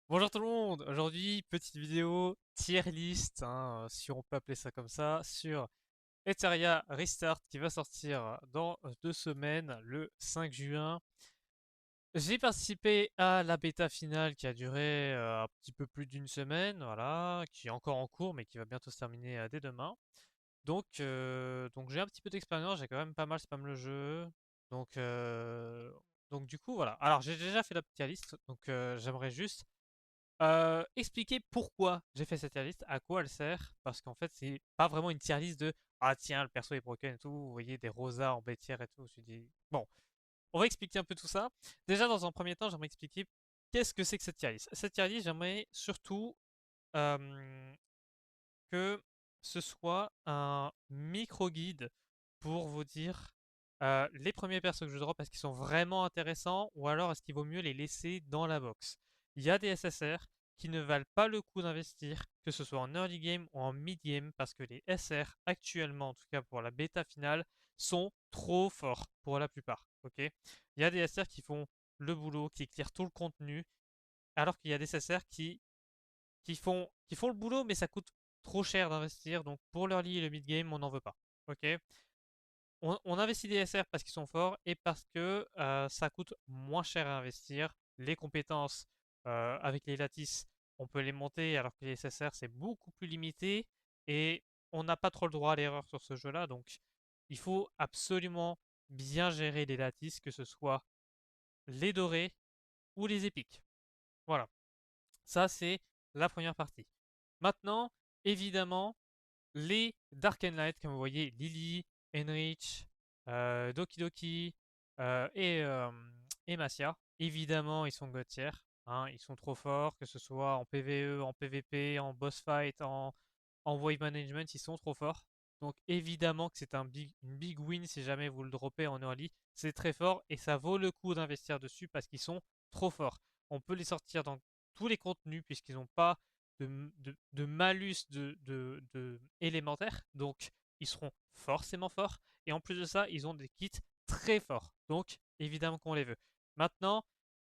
Bonjour tout le monde, aujourd'hui petite vidéo tier list, hein, si on peut appeler ça comme ça, sur Etheria Restart qui va sortir dans 2 semaines, le 5 juin. J'ai participé à la bêta finale qui a duré un petit peu plus d'une semaine, voilà, qui est encore en cours mais qui va bientôt se terminer dès demain. Donc j'ai un petit peu d'expérience, j'ai quand même pas mal spam le jeu. Donc, euh, donc du coup voilà. Alors j'ai déjà fait la tier list, donc j'aimerais juste expliquer pourquoi j'ai fait cette tier list, à quoi elle sert, parce qu'en fait c'est pas vraiment une tier list de ah tiens le perso est broken et tout, vous voyez des rosas en bêtière et tout, je me suis dit bon, on va expliquer un peu tout ça. Déjà dans un premier temps j'aimerais expliquer qu'est-ce que c'est que cette tier list. Cette tier list j'aimerais surtout euh, que ce soit un micro-guide pour vous dire les premiers persos que je drop, est-ce qu'ils sont vraiment intéressants ou alors est-ce qu'il vaut mieux les laisser dans la box. Il y a des SSR qui ne valent pas le coup d'investir, que ce soit en early game ou en mid game, parce que les SR actuellement, en tout cas pour la bêta finale, sont trop forts pour la plupart. Ok, il y a des SR qui font le boulot, qui clearent tout le contenu, alors qu'il y a des SSR qui font le boulot, mais ça coûte trop cher d'investir. Donc pour l'early et le mid game, on n'en veut pas. Ok, on investit des SR parce qu'ils sont forts et parce que ça coûte moins cher à investir. Les compétences avec les lattices, on peut les monter alors que les SSR c'est beaucoup plus limité et on n'a pas trop le droit à l'erreur sur ce jeu-là. Donc il faut absolument bien gérer les lattices, que ce soit les dorés ou les épiques. Voilà, ça c'est la première partie. Maintenant, évidemment, les Dark and Light, comme vous voyez, Lily, Enrich, Doki Doki et Massia. Évidemment, ils sont God tier, hein, ils sont trop forts, que ce soit en PvE, en PvP, en boss fight, en wave management, ils sont trop forts. Donc évidemment que c'est une big win si jamais vous le droppez en early. C'est très fort et ça vaut le coup d'investir dessus parce qu'ils sont trop forts. On peut les sortir dans tous les contenus puisqu'ils n'ont pas de malus de élémentaire. Donc ils seront forcément forts. Et en plus de ça, ils ont des kits très forts. Donc évidemment qu'on les veut. Maintenant,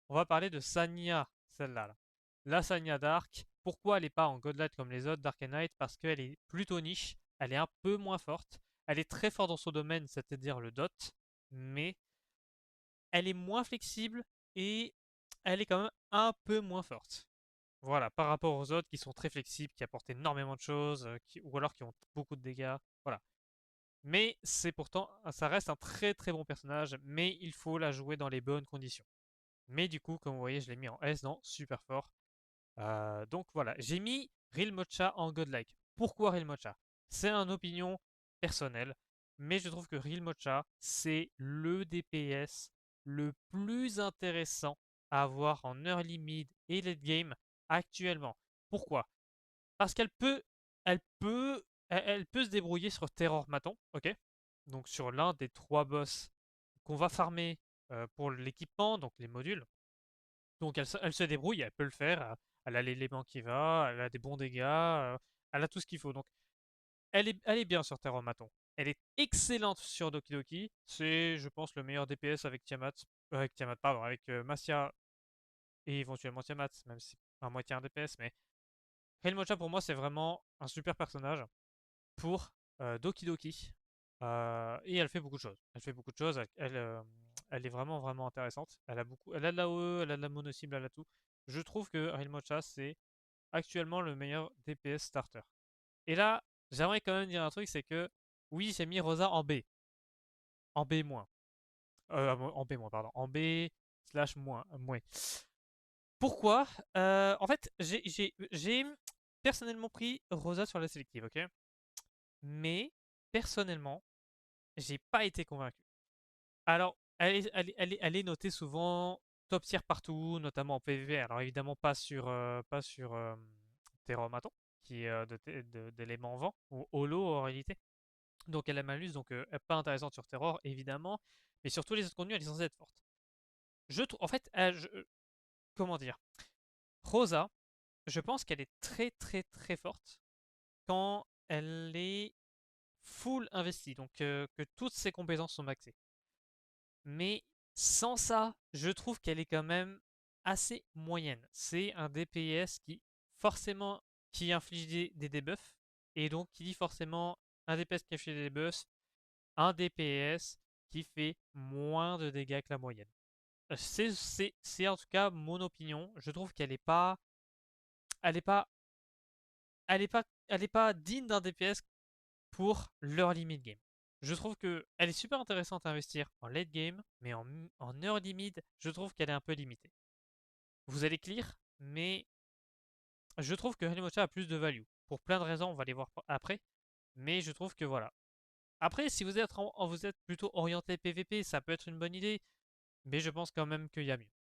on va parler de Sanya, celle-là. Là. La Sanya Dark, pourquoi elle n'est pas en Godlight comme les autres Dark and Knight? Parce qu'elle est plutôt niche, elle est un peu moins forte. Elle est très forte dans son domaine, c'est-à-dire le dot, mais elle est moins flexible et elle est quand même un peu moins forte. Voilà, par rapport aux autres qui sont très flexibles, qui apportent énormément de choses, ou alors qui ont beaucoup de dégâts. Voilà. Mais c'est pourtant, ça reste un très très bon personnage, mais il faut la jouer dans les bonnes conditions. Mais du coup, comme vous voyez, je l'ai mis en S dans super fort. Donc voilà, j'ai mis Real Mocha en Godlike. Pourquoi Real Mocha? C'est une opinion personnelle, mais je trouve que Real Mocha, c'est le DPS le plus intéressant à avoir en early mid et late game actuellement. Pourquoi? Parce qu'elle peut se débrouiller sur Terror Maton, ok? Donc sur l'un des trois boss qu'on va farmer pour l'équipement, donc les modules. Donc elle se débrouille, elle peut le faire. Elle a l'élément qui va, elle a des bons dégâts, elle a tout ce qu'il faut. Donc elle est bien sur Terromaton. Elle est excellente sur Doki Doki. C'est, je pense, le meilleur DPS avec Tiamat. Avec Tiamat, pardon, avec Massia et éventuellement Tiamat, même si à moitié un DPS. Mais Mocha pour moi, c'est vraiment un super personnage pour Doki Doki. Et elle fait beaucoup de choses. Elle fait beaucoup de choses. Elle est vraiment, vraiment intéressante. Elle a de la OE, elle a de la mono-cible, elle a tout. Je trouve que Mocha, c'est actuellement le meilleur DPS starter. Et là, j'aimerais quand même dire un truc, c'est que oui, j'ai mis Rosa en B. En B-. En B-, pardon. En B slash moins. Moins. Pourquoi? En fait, j'ai personnellement pris Rosa sur la sélective, ok? Mais, personnellement, j'ai pas été convaincu. Alors, elle est notée souvent top tier partout, notamment en PvP. Alors évidemment pas sur Terromaton, qui est d'éléments vent, ou Holo en réalité. Donc elle a malus, donc elle est pas intéressante sur Terror, évidemment. Mais sur tous les autres contenus, elle est censée être forte. En fait, comment dire? Rosa, je pense qu'elle est très très très forte quand elle est full investie, donc que toutes ses compétences sont maxées. Mais sans ça, je trouve qu'elle est quand même assez moyenne. C'est un DPS qui forcément qui inflige des debuffs. Et donc qui dit forcément un DPS qui inflige des debuffs, un DPS qui fait moins de dégâts que la moyenne. C'est en tout cas mon opinion. Je trouve qu'elle est pas, elle est pas, elle est pas digne d'un DPS pour leur limit game. Je trouve que elle est super intéressante à investir en late game, mais en early mid, je trouve qu'elle est un peu limitée. Vous allez clear, mais je trouve que Hanimocha a plus de value. Pour plein de raisons, on va les voir après. Mais je trouve que voilà. Après, si vous êtes, vous êtes plutôt orienté PVP, ça peut être une bonne idée. Mais je pense quand même qu'il y a mieux.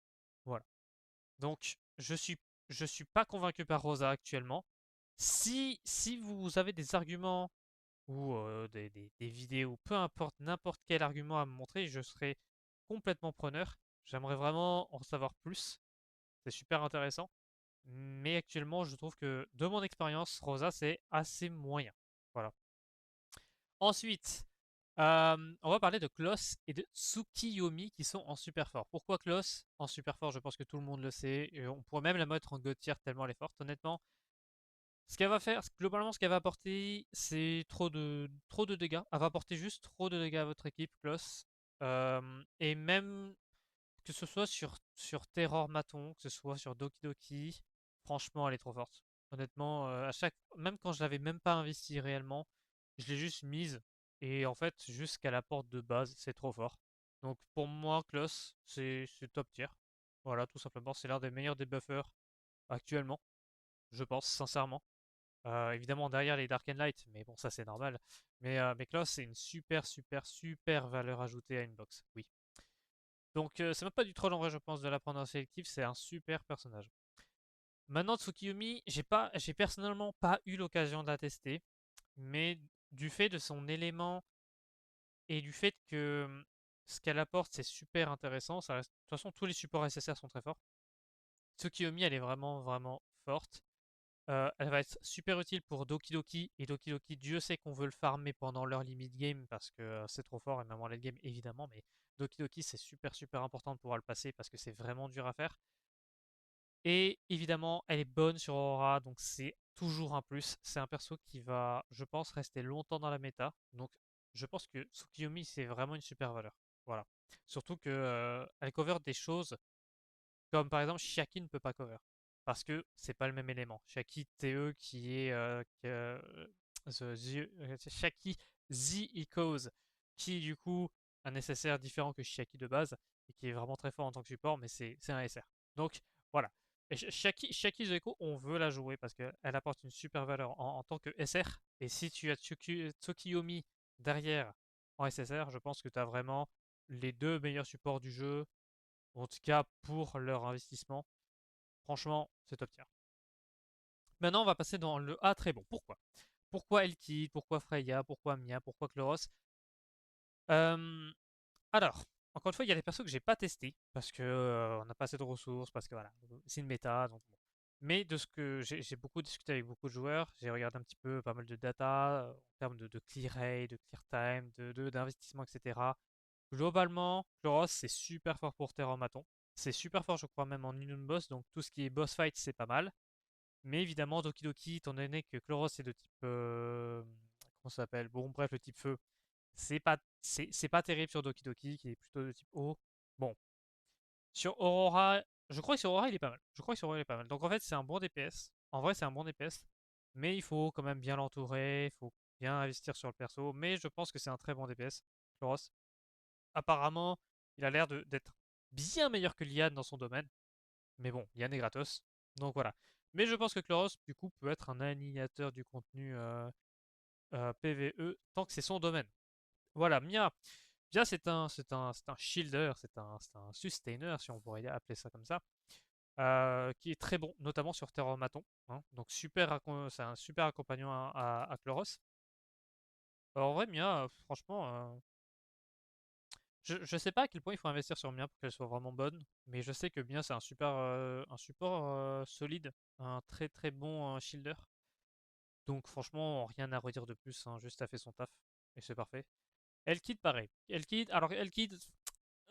Voilà. Donc, je suis pas convaincu par Rosa actuellement. Si vous avez des arguments ou des vidéos, peu importe, n'importe quel argument à me montrer, je serai complètement preneur. J'aimerais vraiment en savoir plus. C'est super intéressant. Mais actuellement, je trouve que de mon expérience, Rosa, c'est assez moyen. Voilà. Ensuite, on va parler de Kloss et de Tsukiyomi qui sont en super fort. Pourquoi Kloss en super fort? Je pense que tout le monde le sait. Et on pourrait même la mettre en God tier tellement elle est forte. Honnêtement, ce qu'elle va faire, globalement, ce qu'elle va apporter, c'est trop de dégâts. Elle va apporter juste trop de dégâts à votre équipe, Kloss. Et même que ce soit sur Terror Maton, que ce soit sur Doki Doki, franchement, elle est trop forte. Honnêtement, même quand je l'avais même pas investi réellement, je l'ai juste mise. Et en fait, juste qu'elle apporte de base, c'est trop fort. Donc pour moi, Kloss, c'est top tier. Voilà, tout simplement, c'est l'un des meilleurs debuffers actuellement, je pense, sincèrement. Évidemment, derrière les Dark and Light, mais bon, ça c'est normal. Mais Kloss, c'est une super valeur ajoutée à une box. Oui. Donc c'est même pas du troll en vrai je pense de la prendre en sélectif, c'est un super personnage. Maintenant Tsukiyomi, j'ai personnellement pas eu l'occasion de la tester, mais du fait de son élément et du fait que ce qu'elle apporte c'est super intéressant, ça reste... de toute façon tous les supports SSR sont très forts. Tsukiyomi elle est vraiment forte. Elle va être super utile pour Doki Doki et Doki Doki, Dieu sait qu'on veut le farmer pendant leur limit game parce que c'est trop fort et même en late game évidemment, mais Doki Doki c'est super important de pouvoir le passer parce que c'est vraiment dur à faire. Et évidemment, elle est bonne sur Aurora, donc c'est toujours un plus. C'est un perso qui va, je pense, rester longtemps dans la méta. Donc je pense que Tsukiyomi c'est vraiment une super valeur. Voilà. Surtout que elle cover des choses comme par exemple, Chiaki ne peut pas cover. Parce que c'est pas le même élément. Chiaki TE qui est. Chiaki Z Echoes, qui est du coup un SSR différent que Chiaki de base, et qui est vraiment très fort en tant que support, mais c'est un SR. Donc voilà. Et Chiaki The Echo, on veut la jouer parce qu'elle apporte une super valeur en tant que SR. Et si tu as Tsukiyomi derrière en SSR, je pense que tu as vraiment les deux meilleurs supports du jeu, en tout cas pour leur investissement. Franchement, c'est top tier. Maintenant, on va passer dans le A très bon. Pourquoi? Pourquoi Elkid? Pourquoi Freya? Pourquoi Mia? Pourquoi Chloros? Euh, alors, encore une fois, il y a des persos que j'ai pas testés parce que on n'a pas assez de ressources, parce que voilà, c'est une méta, donc bon. Mais de ce que j'ai beaucoup discuté avec beaucoup de joueurs, j'ai regardé un petit peu pas mal de data en termes de clear rate, de clear time, d'investissement, etc. Globalement, Chloros c'est super fort pour Terramaton. C'est super fort, je crois, même en Union Boss, donc tout ce qui est boss fight, c'est pas mal. Mais évidemment, Doki Doki, étant donné que Chloros est de type. Comment ça s'appelle? Bon, bref, le type feu, c'est pas terrible sur Doki Doki, qui est plutôt de type eau. Bon, sur Aurora, je crois que sur Aurora, il est pas mal. Je crois que sur Aurora, il est pas mal. Donc en fait, c'est un bon DPS. En vrai, c'est un bon DPS. Mais il faut quand même bien l'entourer, il faut bien investir sur le perso. Mais je pense que c'est un très bon DPS, Chloros. Apparemment, il a l'air d'être bien meilleur que Lian dans son domaine. Mais bon, Lian est gratos. Donc voilà. Mais je pense que Chloros, du coup, peut être un annihilateur du contenu PvE tant que c'est son domaine. Voilà, Mia. Mia, c'est un shielder, c'est un sustainer, si on pourrait appeler ça comme ça, qui est très bon, notamment sur Terrormaton. Hein. Donc c'est un super accompagnant à Chloros. Alors, en vrai, Mia, franchement, je sais pas à quel point il faut investir sur Mia pour qu'elle soit vraiment bonne, mais je sais que Mia c'est un support solide, un très bon shielder. Donc franchement, rien à redire de plus, hein, juste a fait son taf et c'est parfait. Elkid pareil. Elkid, alors Elkid,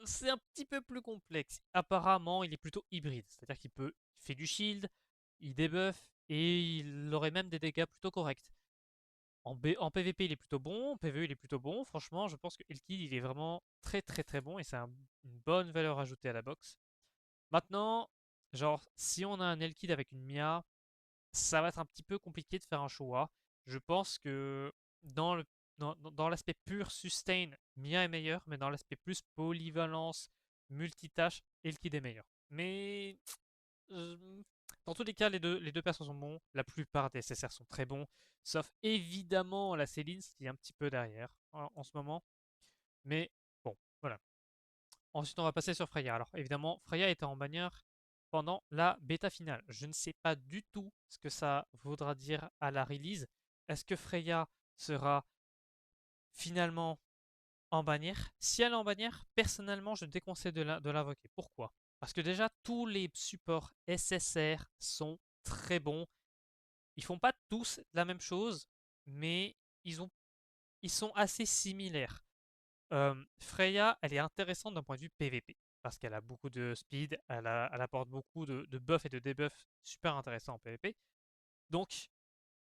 c'est un petit peu plus complexe. Apparemment, il est plutôt hybride, c'est-à-dire il fait du shield, il débuffe et il aurait même des dégâts plutôt corrects. En PvP, il est plutôt bon, en PvE, il est plutôt bon. Franchement, je pense que Elkid, il est vraiment très très très bon et c'est une bonne valeur ajoutée à la box. Maintenant, genre, si on a un Elkid avec une Mia, ça va être un petit peu compliqué de faire un choix. Je pense que dans le dans l'aspect pur sustain, Mia est meilleur, mais dans l'aspect plus polyvalence, multitâche, Elkid est meilleur. Mais euh, dans tous les cas, les deux persos sont bons. La plupart des SSR sont très bons. Sauf évidemment la Céline qui est un petit peu derrière en ce moment. Mais bon, voilà. Ensuite, on va passer sur Freya. Alors évidemment, Freya était en bannière pendant la bêta finale. Je ne sais pas du tout ce que ça voudra dire à la release. Est-ce que Freya sera finalement en bannière? Si elle est en bannière, personnellement, je déconseille de l'invoquer. Pourquoi? Parce que déjà, tous les supports SSR sont très bons. Ils font pas tous la même chose, mais ils ont, ils sont assez similaires. Freya, elle est intéressante d'un point de vue PVP, parce qu'elle a beaucoup de speed, elle apporte beaucoup de buffs et de debuffs super intéressants en PVP. Donc,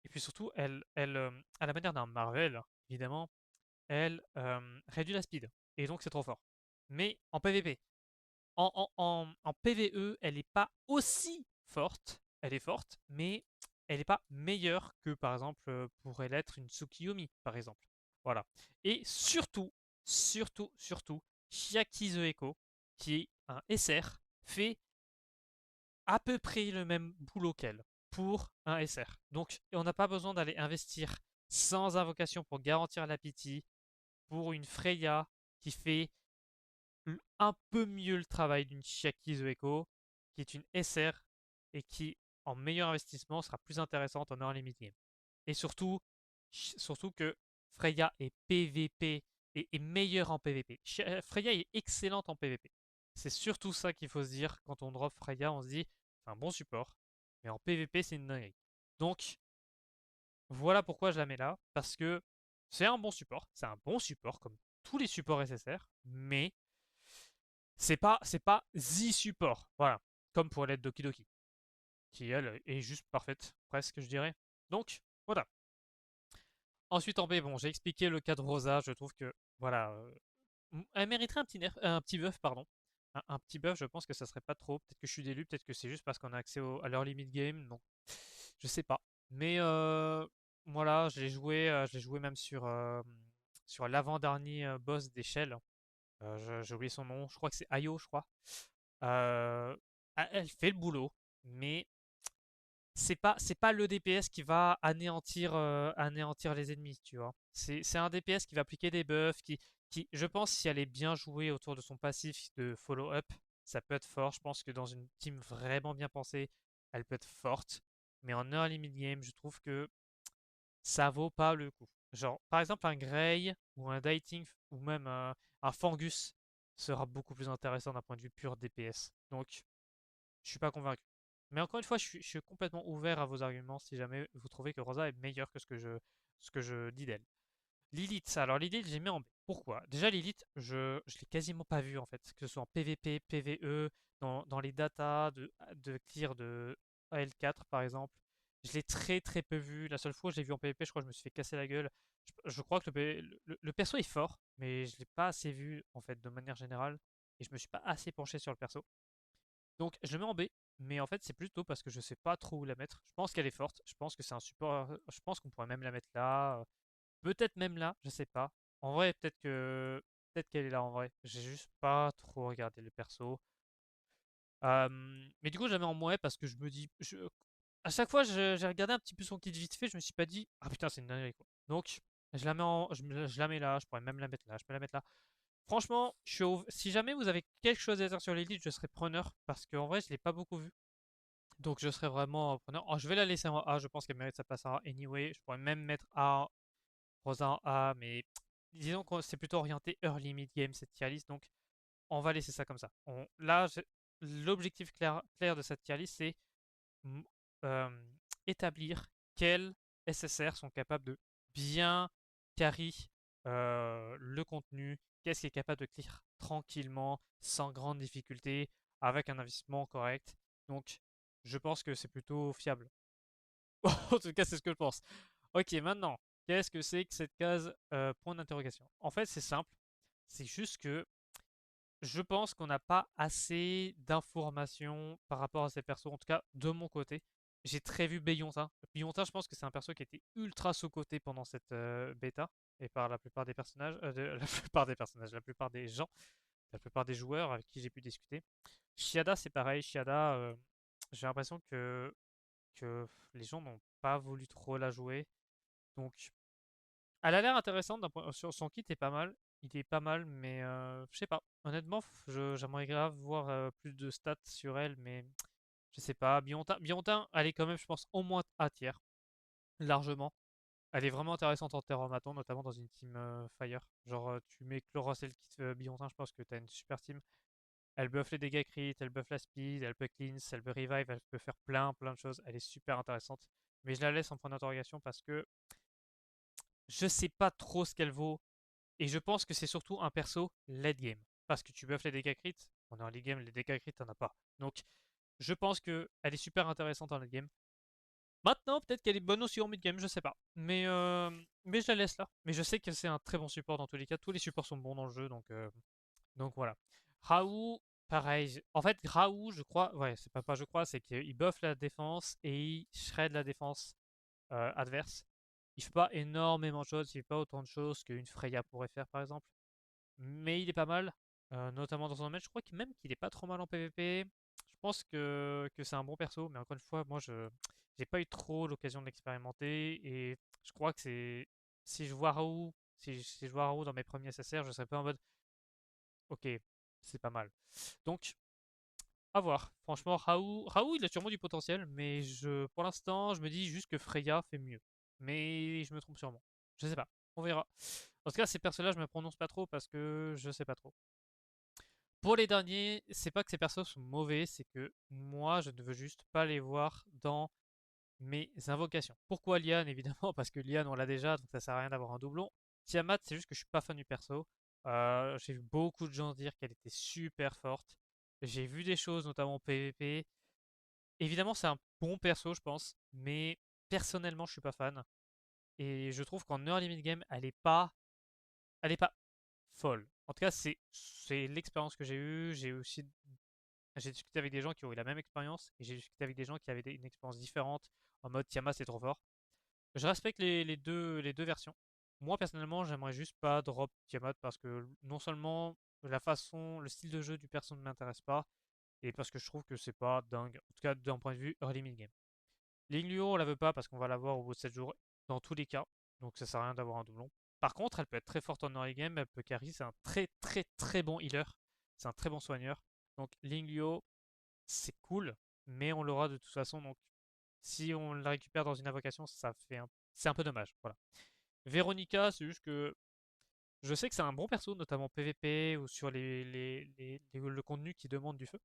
et puis surtout, à la manière d'un Marvel, évidemment, elle réduit la speed. Et donc c'est trop fort. Mais en PVP, en PVE, elle n'est pas aussi forte. Elle est forte, mais elle n'est pas meilleure que par exemple pourrait l'être une Tsukiyomi, par exemple. Voilà. Et surtout, surtout, Chiaki the Echo, qui est un SR, fait à peu près le même boulot qu'elle pour un SR. Donc on n'a pas besoin d'aller investir sans invocation pour garantir la pity pour une Freya qui fait un peu mieux le travail d'une Chiaki The Echo, qui est une SR et qui, en meilleur investissement, sera plus intéressante en early mid game. Et surtout que Freya est PVP et est meilleure en PVP. Freya est excellente en PVP. C'est surtout ça qu'il faut se dire quand on drop Freya, on se dit c'est un bon support, mais en PVP c'est une dinguerie. Donc voilà pourquoi je la mets là, parce que c'est un bon support comme tous les supports SSR, mais c'est pas the support, voilà, comme pour l'aide Doki Doki, qui elle est juste parfaite, presque je dirais. Donc voilà. Ensuite en B, bon, j'ai expliqué le cas de Rosa, je trouve que voilà, elle mériterait un petit buff, pardon. Un petit buff, je pense que ça serait pas trop. Peut-être que je suis délu, peut-être que c'est juste parce qu'on a accès à leur limit game, donc je sais pas. Mais voilà, je l'ai joué même sur l'avant-dernier boss d'échelle. J'ai oublié son nom, je crois que c'est Ayo, je crois. Elle fait le boulot, mais c'est pas le DPS qui va anéantir les ennemis, tu vois. C'est un DPS qui va appliquer des buffs, je pense, si elle est bien jouée autour de son passif de follow-up, ça peut être fort. Je pense que dans une team vraiment bien pensée, elle peut être forte. Mais en early mid game, je trouve que ça vaut pas le coup. Genre, par exemple, un Grey ou un Dating ou même un Fangus sera beaucoup plus intéressant d'un point de vue pur DPS. Donc, je suis pas convaincu. Mais encore une fois, je suis complètement ouvert à vos arguments si jamais vous trouvez que Rosa est meilleure que ce que je dis d'elle. Lilith, alors Lilith, j'ai mis en B. Pourquoi? Déjà, Lilith, je l'ai quasiment pas vue en fait, que ce soit en PvP, PvE, dans les datas de clear de AL4 par exemple. Je l'ai très très peu vue. La seule fois que je l'ai vue en PvP, je crois que je me suis fait casser la gueule. Je crois que le perso est fort, mais je l'ai pas assez vu en fait de manière générale. Et je me suis pas assez penché sur le perso. Donc je le mets en B, mais en fait c'est plutôt parce que je sais pas trop où la mettre. Je pense qu'elle est forte, je pense que c'est un support, je pense qu'on pourrait même la mettre là, peut-être même là, je sais pas. En vrai, peut-être qu'elle est là en vrai. J'ai juste pas trop regardé le perso. Mais du coup, je la mets en moins parce que je me dis, à chaque fois, j'ai regardé un petit peu son kit vite fait, je me suis pas dit, ah putain, c'est une dinguerie quoi. Donc, je la mets là, je pourrais même la mettre là, je peux la mettre là. Franchement, si jamais vous avez quelque chose à dire sur l'élite, je serais preneur parce qu'en vrai, je l'ai pas beaucoup vu. Donc, je serais vraiment preneur. Oh, je vais la laisser en A, je pense qu'elle mérite sa place en A anyway. Je pourrais même mettre A, Rosa en A, mais disons que c'est plutôt orienté early mid game cette tier list, donc on va laisser ça comme ça. Là, l'objectif clair de cette tier list, c'est mm, euh, établir quels SSR sont capables de bien carry le contenu qu'est-ce qui est capable de clear tranquillement, sans grande difficulté, avec un investissement correct. Donc, je pense que c'est plutôt fiable. En tout cas, c'est ce que je pense. Ok, maintenant, qu'est-ce que c'est que cette case point d'interrogation? En fait, c'est simple. C'est juste que je pense qu'on n'a pas assez d'informations par rapport à ces persos. En tout cas, de mon côté, j'ai très vu Beyonta. Beyonta, je pense que c'est un perso qui a été ultra sous-coté pendant cette bêta et par la plupart des personnages, la plupart des personnages, la plupart des gens, la plupart des joueurs avec qui j'ai pu discuter. Shiada, c'est pareil. Shiada, j'ai l'impression que les gens n'ont pas voulu trop la jouer. Donc, elle a l'air intéressante sur son kit est pas mal. Il est pas mal, mais je sais pas. Honnêtement, j'aimerais grave voir plus de stats sur elle, mais je sais pas. Bionta, elle est quand même, je pense, au moins A tiers, largement. Elle est vraiment intéressante en terramaton, notamment dans une team Fire. Genre, tu mets Chloros et le kit Bionta, je pense que t'as une super team. Elle buff les dégâts crit, elle buff la speed, elle peut cleanse, elle peut revive, elle peut faire plein de choses. Elle est super intéressante. Mais je la laisse en point d'interrogation parce que je sais pas trop ce qu'elle vaut. Et je pense que c'est surtout un perso late game. Parce que tu buffes les dégâts crit, on est en late game, les dégâts crit, t'en as pas. Donc, je pense qu'elle est super intéressante en late game. Maintenant, peut-être qu'elle est bonne aussi en mid game, je sais pas. Mais je la laisse là. Mais je sais que c'est un très bon support dans tous les cas. Tous les supports sont bons dans le jeu, donc voilà. Raoult, pareil. En fait, Raoult, je crois, ouais, c'est pas je crois, c'est qu'il buff la défense et il shred la défense adverse. Il fait pas énormément de choses, il fait pas autant de choses qu'une Freya pourrait faire par exemple. Mais il est pas mal, notamment dans son domaine. Je crois que même qu'il est pas trop mal en PvP. Je pense que c'est un bon perso, mais encore une fois, moi je j'ai pas eu trop l'occasion de l'expérimenter et je crois que c'est si je vois Raoult, si je vois Raoult dans mes premiers SSR, je serais pas en mode ok, c'est pas mal. Donc à voir. Franchement, Raoult, il a sûrement du potentiel, mais pour l'instant, je me dis juste que Freya fait mieux. Mais je me trompe sûrement. Je sais pas. On verra. En tout cas, ces persos-là, je me prononce pas trop parce que je sais pas trop. Pour les derniers, c'est pas que ces persos sont mauvais, c'est que moi, je ne veux juste pas les voir dans mes invocations. Pourquoi Liane, évidemment? Parce que Liane, on l'a déjà, donc ça sert à rien d'avoir un doublon. Tiamat, c'est juste que je suis pas fan du perso. J'ai vu beaucoup de gens dire qu'elle était super forte. J'ai vu des choses, notamment en PvP. Évidemment, c'est un bon perso, je pense, mais personnellement, je suis pas fan. Et je trouve qu'en early mid game, elle est pas folle. En tout cas, c'est l'expérience que j'ai eue. J'ai discuté avec des gens qui ont eu la même expérience et j'ai discuté avec des gens qui avaient une expérience différente en mode Tiamat c'est trop fort. Je respecte les deux versions. Moi personnellement, j'aimerais juste pas drop Tiamat parce que non seulement la façon, le style de jeu du perso ne m'intéresse pas et parce que je trouve que c'est pas dingue. En tout cas, d'un point de vue early mid game. Lingluo, on la veut pas parce qu'on va l'avoir au bout de 7 jours dans tous les cas. Donc ça sert à rien d'avoir un doublon. Par contre, elle peut être très forte en early game, elle peut carry, c'est un très bon healer. C'est un très bon soigneur. Donc Lingluo, c'est cool, mais on l'aura de toute façon. Donc si on la récupère dans une invocation, c'est un peu dommage. Voilà. Véronica, c'est juste que je sais que c'est un bon perso, notamment PVP ou sur le contenu qui demande du feu.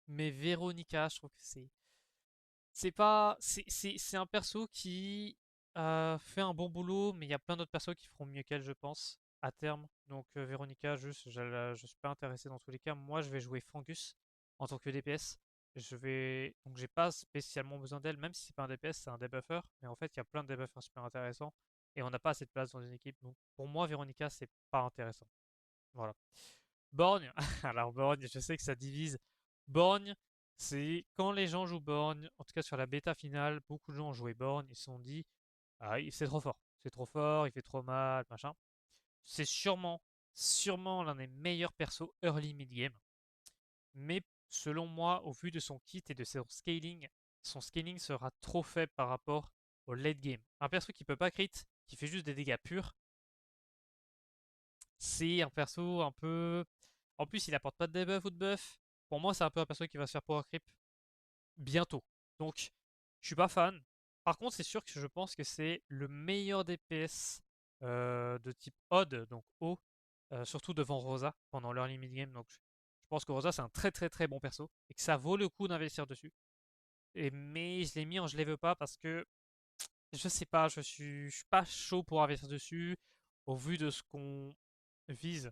Mais Véronica, je trouve que c'est pas. C'est un perso qui fait un bon boulot, mais il y a plein d'autres persos qui feront mieux qu'elle, je pense, à terme. Donc Véronica, juste, je suis pas intéressé dans tous les cas. Moi, je vais jouer Frangus en tant que DPS. Donc j'ai pas spécialement besoin d'elle, même si c'est pas un DPS, c'est un debuffer. Mais en fait, il y a plein de debuffers super intéressants. Et on n'a pas assez de place dans une équipe. Donc pour moi, Véronica, c'est pas intéressant. Voilà. Borgne, alors Borgne, je sais que ça divise. Borgne, c'est quand les gens jouent Borgne, en tout cas sur la bêta finale, beaucoup de gens ont joué Borgne, ils se sont dit, ah, c'est trop fort, il fait trop mal, machin. C'est sûrement l'un des meilleurs persos early mid game. Mais selon moi, au vu de son kit et de son scaling sera trop faible par rapport au late game. Un perso qui peut pas crit, qui fait juste des dégâts purs, c'est un perso un peu. En plus, il apporte pas de debuff ou de buff. Pour moi, c'est un peu un perso qui va se faire power creep bientôt. Donc, je suis pas fan. Par contre, c'est sûr que je pense que c'est le meilleur DPS de type odd, donc haut, surtout devant Rosa pendant l'early mid game. Donc, je pense que Rosa c'est un très bon perso et que ça vaut le coup d'investir dessus. Mais je l'ai mis en je les veux pas parce que je sais pas, je suis pas chaud pour investir dessus au vu de ce qu'on vise,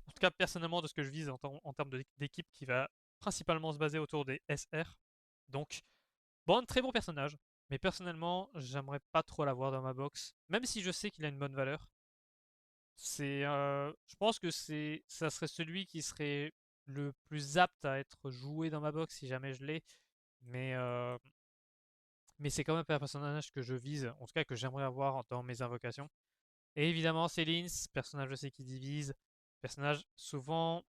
en tout cas personnellement de ce que je vise en termes d'équipe qui va principalement se baser autour des SR. Donc, bon, très bon personnage. Mais personnellement, j'aimerais pas trop l'avoir dans ma box. Même si je sais qu'il a une bonne valeur. Je pense que ça serait celui qui serait le plus apte à être joué dans ma box si jamais je l'ai. Mais, euh, mais c'est quand même pas un personnage que je vise, en tout cas que j'aimerais avoir dans mes invocations. Et évidemment, Céline, personnage je sais qui divise, personnage souvent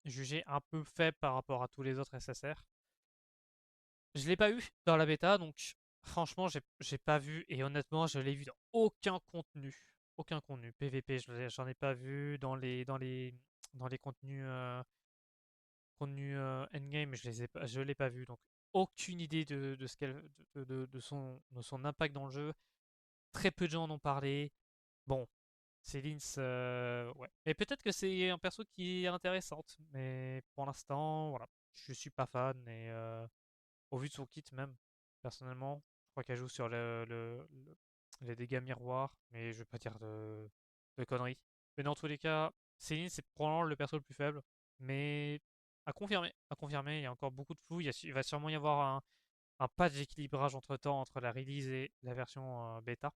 jugé un peu faible par rapport à tous les autres SSR. Je l'ai pas eu dans la bêta, donc franchement, j'ai pas vu, et honnêtement, je l'ai vu dans aucun contenu. Aucun contenu. PVP, j'en ai pas vu. Dans les contenus endgame, je l'ai pas vu. Donc, aucune idée de ce qu'elle, de son impact dans le jeu. Très peu de gens en ont parlé. Bon, Céline, ouais. Et peut-être que c'est un perso qui est intéressante, mais pour l'instant, voilà. Je suis pas fan, et au vu de son kit même, personnellement, je crois qu'elle joue sur les dégâts miroirs, mais je vais pas dire de conneries. Mais dans tous les cas, Céline, c'est probablement le perso le plus faible, mais à confirmer, il y a encore beaucoup de flou, il va sûrement y avoir un patch d'équilibrage entre-temps entre la release et la version bêta.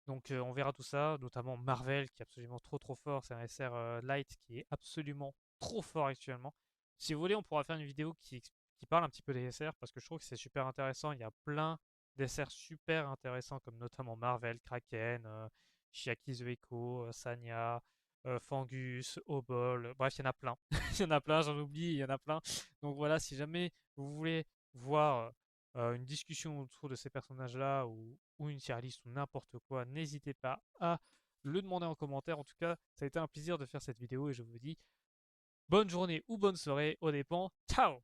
Donc on verra tout ça, notamment Marvel qui est absolument trop fort, c'est un SR Light qui est absolument trop fort actuellement. Si vous voulez, on pourra faire une vidéo qui parle un petit peu des SR parce que je trouve que c'est super intéressant. Il y a plein d'SR super intéressants comme notamment Marvel, Kraken, Chiaki the Echo, Sanya, Fangus, Obol, bref, il y en a plein. Il y en a plein, j'en oublie, il y en a plein. Donc voilà, si jamais vous voulez voir une discussion autour de ces personnages-là ou une tier list ou n'importe quoi, n'hésitez pas à le demander en commentaire. En tout cas, ça a été un plaisir de faire cette vidéo et je vous dis bonne journée ou bonne soirée, au dépend. Ciao!